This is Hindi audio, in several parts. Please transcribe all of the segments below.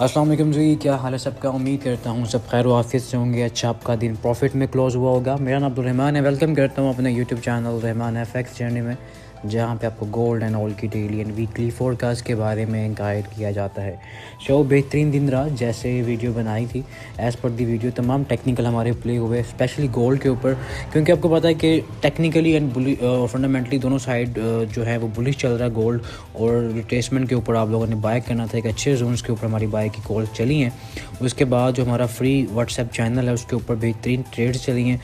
अस्सलाम वालेकुम जी, क्या हाल है सबका। उम्मीद करता हूँ सब खैर आफियत से होंगे। अच्छा, आपका दिन प्रॉफिट में क्लोज हुआ होगा। मेरा नाम अब्दुल रहमान है। वेलकम करता हूँ अपने YouTube channel Rahman FX journey में, जहाँ पे आपको गोल्ड एंड ऑयल की डेली एंड वीकली फोरकास्ट के बारे में गाइड किया जाता है। शो बेहतरीन दिन रहा, जैसे वीडियो बनाई थी एज़ पर दी वीडियो तमाम टेक्निकल हमारे प्ले हुए, स्पेशली गोल्ड के ऊपर, क्योंकि आपको पता है कि टेक्निकली एंड फंडामेंटली दोनों साइड जो है वो बुलिश चल रहा है। गोल्ड और रिट्रेसमेंट के ऊपर आप लोगों ने बाय करना था, एक अच्छे जोन्स के ऊपर हमारी बाय की कॉल्स चली हैं। उसके बाद जो हमारा फ्री व्हाट्सएप चैनल है उसके ऊपर बेहतरीन ट्रेड्स चली हैं।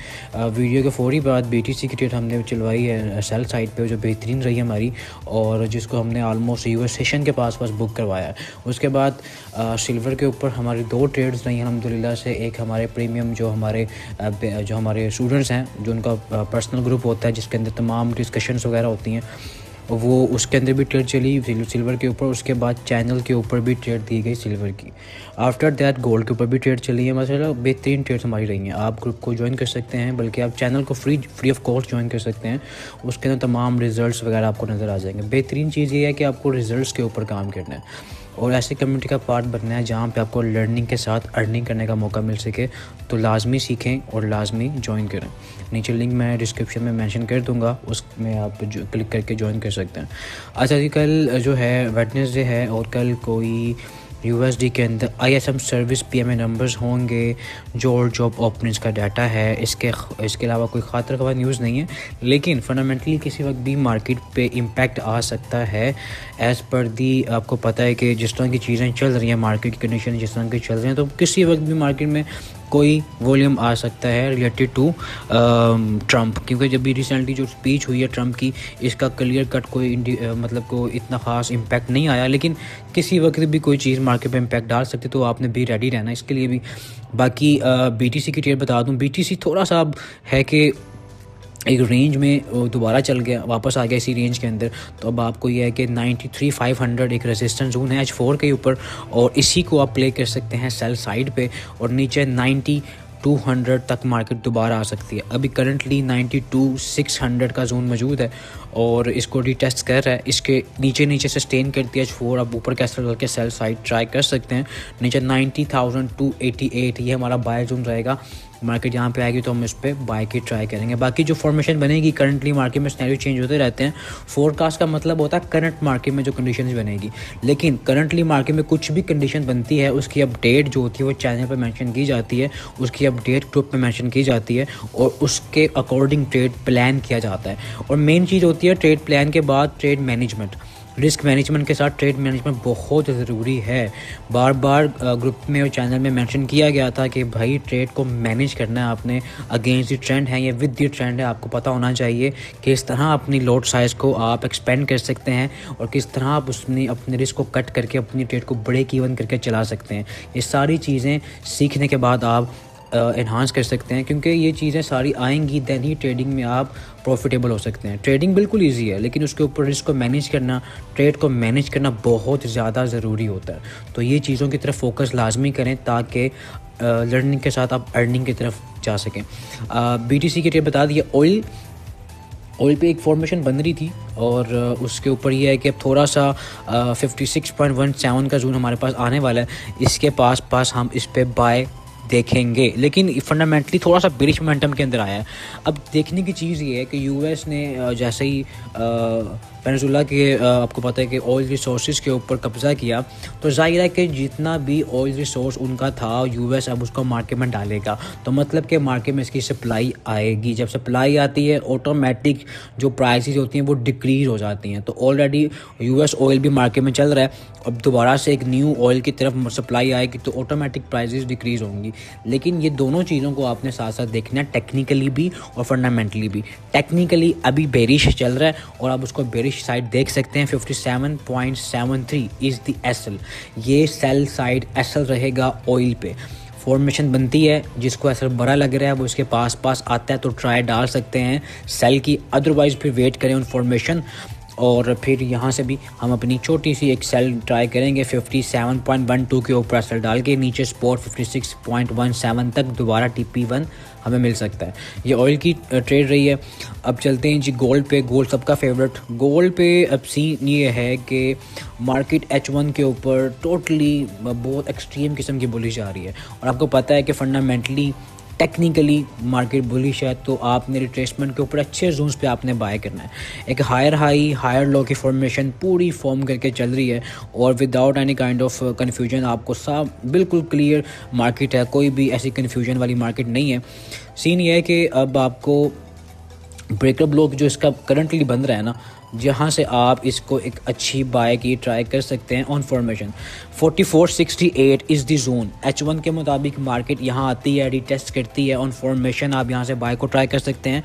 वीडियो के फौरी बाद BTC की ट्रेड हमने चलवाई है सेल साइड पे, जो बेहतरीन रही हमारी, और जिसको हमने आलमोस्ट US सेशन के पास बुक करवाया है। उसके बाद सिल्वर के ऊपर हमारी 2 ट्रेड्स रही हैं अल्हम्दुलिल्लाह से। एक हमारे प्रीमियम जो हमारे स्टूडेंट्स हैं, जो उनका पर्सनल ग्रुप होता है जिसके अंदर तमाम डिस्कशंस वगैरह होती हैं, वो उसके अंदर भी ट्रेड चली सिल्वर के ऊपर। उसके बाद चैनल के ऊपर भी ट्रेड दी गई सिल्वर की। आफ्टर दैट गोल्ड के ऊपर भी ट्रेड चली है। मतलब बेहतरीन ट्रेड्स हमारी रही हैं। आप ग्रुप को ज्वाइन कर सकते हैं, बल्कि आप चैनल को फ्री ऑफ कॉस्ट ज्वाइन कर सकते हैं। उसके अंदर तमाम रिजल्ट्स वगैरह आपको नज़र आ जाएंगे। बेहतरीन चीज़ ये है कि आपको रिजल्ट्स के ऊपर काम करना है और ऐसी कम्युनिटी का पार्ट बनना है जहाँ पे आपको लर्निंग के साथ अर्निंग करने का मौका मिल सके। तो लाजमी सीखें और लाजमी ज्वाइन करें। नीचे लिंक मैं डिस्क्रिप्शन में मेंशन कर दूंगा, उसमें आप जो क्लिक करके ज्वाइन कर सकते हैं। अच्छा जी, कल जो है वेडनेसडे है और कल कोई USD के अंदर ISM सर्विस PMA नंबर्स होंगे, जॉब ओपनिंग्स का डाटा है। इसके अलावा कोई खातर खबर न्यूज़ नहीं है, लेकिन फंडामेंटली किसी वक्त भी मार्केट पे इम्पैक्ट आ सकता है। एज़ पर दी आपको पता है कि जिस तरह की चीज़ें चल रही हैं, मार्केट की कंडीशन जिस तरह की चल रही हैं, तो किसी वक्त भी मार्केट में कोई वॉल्यूम आ सकता है रिलेटेड टू ट्रंप। क्योंकि जब भी रिसेंटली जो स्पीच हुई है ट्रंप की, इसका क्लियर कट कोई मतलब को इतना ख़ास इम्पैक्ट नहीं आया, लेकिन किसी वक्त भी कोई चीज़ मार्केट पे इम्पैक्ट डाल सकती, तो आपने भी रेडी रहना इसके लिए भी। बाकी BTC की ट्रेड बता दूं, BTC थोड़ा सा अब है कि एक रेंज में दोबारा चल गया, वापस आ गया इसी रेंज के अंदर। तो अब आपको यह है कि 93,500 एक रेजिस्टेंस जोन है H4 के ऊपर, और इसी को आप प्ले कर सकते हैं सेल साइड पे। और नीचे 9200 तक मार्केट दोबारा आ सकती है। अभी करंटली 92,600 का जोन मौजूद है और इसको रीटेस्ट कर रहा है। इसके नीचे सस्टेन करती है H4। अब ऊपर कैसे करके सेल साइड ट्राई कर सकते हैं। नीचे 90,288 ये हमारा बाय जोन रहेगा। मार्केट यहाँ पे आएगी तो हम इस पर बाय की ट्राई करेंगे। बाकी जो फॉर्मेशन बनेगी, करंटली मार्केट में सिनेरियो चेंज होते रहते हैं। फोरकास्ट का मतलब होता है करंट मार्केट में जो कंडीशंस बनेगी, लेकिन करंटली मार्केट में कुछ भी कंडीशन बनती है उसकी अपडेट जो होती है वो चैनल पर मेंशन की जाती है, उसकी अपडेट ग्रुप में मेंशन की जाती है और उसके अकॉर्डिंग ट्रेड प्लान किया जाता है। और मेन चीज़ होती है ट्रेड प्लान के बाद ट्रेड मैनेजमेंट। रिस्क मैनेजमेंट के साथ ट्रेड मैनेजमेंट बहुत ज़रूरी है। बार बार ग्रुप में और चैनल में मेंशन किया गया था कि भाई ट्रेड को मैनेज करना है आपने। अगेंस्ट द ट्रेंड है या विद द ट्रेंड है, आपको पता होना चाहिए कि इस तरह अपनी लॉट साइज़ को आप एक्सपेंड कर सकते हैं और किस तरह आप उसमें अपने रिस्क को कट करके अपनी ट्रेड को ब्रेक इवन करके चला सकते हैं। ये सारी चीज़ें सीखने के बाद आप एनहांस कर सकते हैं, क्योंकि ये चीज़ें सारी आएंगी, दैन ही ट्रेडिंग में आप प्रॉफिटेबल हो सकते हैं। ट्रेडिंग बिल्कुल इजी है, लेकिन उसके ऊपर रिस्क को मैनेज करना, ट्रेड को मैनेज करना बहुत ज़्यादा ज़रूरी होता है। तो ये चीज़ों की तरफ फोकस लाजमी करें ताकि लर्निंग के साथ आप अर्निंग की तरफ जा सकें। BTC की ट्रेड बता दिया। ऑयल पे एक फॉर्मेशन बन रही थी और उसके ऊपर ये है कि अब थोड़ा सा 56.17 का जोन हमारे पास आने वाला है। इसके पास हम इस पे बाय देखेंगे, लेकिन फंडामेंटली थोड़ा सा बेरिश मोमेंटम के अंदर आया है। अब देखने की चीज़ ये है कि US ने जैसे ही वेनेजुएला के आपको पता है कि ऑयल रिसोर्सेज के ऊपर कब्ज़ा किया, तो जाहिर है कि जितना भी ऑयल रिसोर्स उनका था US अब उसको मार्केट में डालेगा। तो मतलब कि मार्केट में इसकी सप्लाई आएगी। जब सप्लाई आती है ऑटोमेटिक जो प्राइसेस होती हैं वो डिक्रीज़ हो जाती हैं। तो ऑलरेडी US ऑयल भी मार्केट में चल रहा है, अब दोबारा से एक न्यू ऑयल की तरफ सप्लाई आएगी तो ऑटोमेटिक प्राइसेस डिक्रीज़ होंगी। लेकिन ये दोनों चीज़ों को आपने साथ साथ देखना है, टेक्निकली भी और फंडामेंटली भी। टेक्निकली अभी बेरिश चल रहा है और आप उसको बेरिश साइड देख सकते हैं। 57.73 इज़ द SL। ये सेल साइड SL रहेगा ऑयल पे। फॉर्मेशन बनती है, जिसको ऐसा बड़ा लग रहा है वो इसके पास आता है तो ट्राई डाल सकते हैं सेल की, अदरवाइज़ फिर वेट करें उन फॉर्मेशन और फिर यहाँ से भी हम अपनी छोटी सी एक सेल ट्राई करेंगे 57.12 के ऊपर सेल डाल के, नीचे सपोर्ट 56.17 तक दोबारा TP1 हमें मिल सकता है। ये ऑयल की ट्रेड रही है। अब चलते हैं जी गोल्ड पे। गोल्ड सबका फेवरेट। गोल्ड पे अब सीन ये है कि मार्केट H1 के ऊपर टोटली बहुत एक्सट्रीम किस्म की बुलिश आ रही है, और आपको पता है कि फंडामेंटली टेक्निकली मार्केट बुलिश है, तो आपने रिट्रेसमेंट के ऊपर अच्छे जोन्स पे आपने बाय करना है। एक हायर हाई हायर लो की फॉर्मेशन पूरी फॉर्म करके चल रही है, और without any kind of confusion आपको साफ बिल्कुल क्लियर मार्केट है, कोई भी ऐसी कन्फ्यूजन वाली मार्केट नहीं है। सीन ये है कि अब आपको ब्रेकर ब्लॉक जो इसका करंटली बन रहा है ना, जहाँ से आप इसको एक अच्छी बाय की ट्राई कर सकते हैं on formation 4468 is the zone. H1 के मुताबिक मार्केट यहाँ आती है, रीटेस्ट करती है, ऑन फॉर्मेशन आप यहाँ से बाय को ट्राई कर सकते हैं।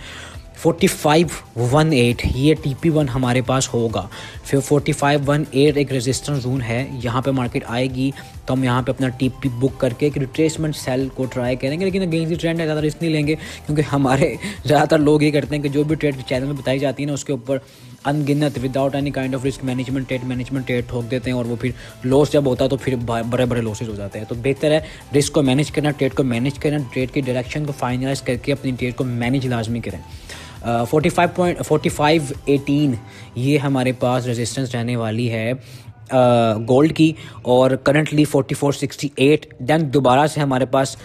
4518 ये TP1 हमारे पास होगा। फिर 4518 एक रेजिस्टेंस जोन है, यहाँ पे मार्केट आएगी तो हम यहाँ पे अपना TP बुक करके एक रिट्रेसमेंट सेल को ट्राई करेंगे। लेकिन अगेंस्ट दी ट्रेंड है, ज़्यादा रिस्क नहीं लेंगे, क्योंकि हमारे ज़्यादातर लोग ये करते हैं कि जो भी ट्रेड चैनल में बताई जाती है ना, उसके ऊपर अनगिनत without any kind of risk management trade ठोक देते हैं, और वो फिर लॉस जब होता है तो फिर बड़े बड़े लॉसेज हो जाते हैं। तो बेहतर है रिस्क को मैनेज करना, ट्रेड को मैनेज करना, ट्रेड की डायरेक्शन को फाइनलाइज करके अपनी ट्रेड को मैनेज लाजमी करें। 4518 ये हमारे पास रेजिस्टेंस रहने वाली है गोल्ड की, और करंटली 4468। दैन दोबारा से हमारे पास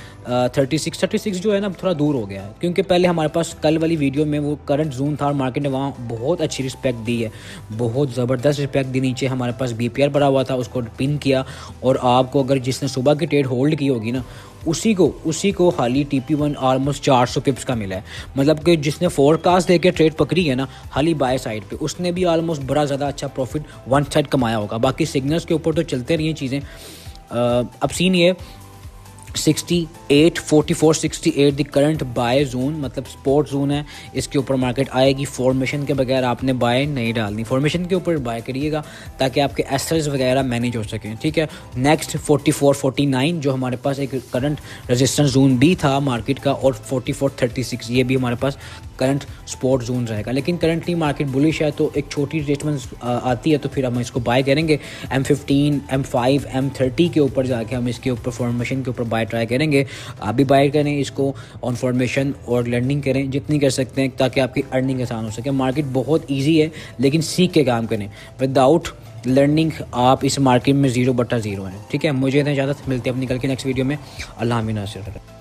36 जो है ना थोड़ा दूर हो गया है, क्योंकि पहले हमारे पास कल वाली वीडियो में वो करंट जोन था और मार्केट ने वहाँ बहुत अच्छी रिस्पेक्ट दी है, बहुत ज़बरदस्त रिस्पेक्ट दी। नीचे हमारे पास BPR पड़ा हुआ था, उसको पिन किया, और आपको अगर जिसने सुबह की ट्रेड होल्ड की होगी ना, उसी को हाली TP1 ऑलमोस्ट 400 पिप्स का मिला है। मतलब कि जिसने फोरकास्ट देके ट्रेड पकड़ी है ना हाली बाय साइड पे, उसने भी ऑलमोस्ट बड़ा ज़्यादा अच्छा प्रॉफिट वन साइड कमाया होगा। बाकी सिग्नल्स के ऊपर तो चलते रही हैं चीज़ें। अब सीन ये 4468 द करंट बाय जोन, मतलब स्पोर्ट जोन है, इसके ऊपर मार्केट आएगी। फॉर्मेशन के बगैर आपने बाय नहीं डालनी, फॉर्मेशन के ऊपर बाय करिएगा ताकि आपके एसेट्स वगैरह मैनेज हो सकें, ठीक है। नेक्स्ट 4449 जो हमारे पास एक करंट रेजिस्टेंस जोन भी था मार्केट का, और 4436 ये भी हमारे पास करंट स्पोर्ट जोन रहेगा। लेकिन करंटली मार्केट बुलिश है, तो एक छोटी रिट्रेसमेंट आती है तो फिर हम इसको बाय करेंगे। M15 M5 M30 के ऊपर जाके हम इसके ऊपर फॉर्मेशन के ऊपर बाय ट्राई करेंगे। आप भी बाय करें इसको ऑन फॉर्मेशन, और लर्निंग करें जितनी कर सकते हैं ताकि आपकी अर्निंग आसान हो सके। मार्केट बहुत ईजी है, लेकिन सीख के काम करें। विदाउट लर्निंग आप इस मार्केट में 0/0 हैं, ठीक है। मुझे इतना इजाज़त, मिलते हैं अपनी कल की नेक्स्ट वीडियो में। अल्लाह हाफ़िज़।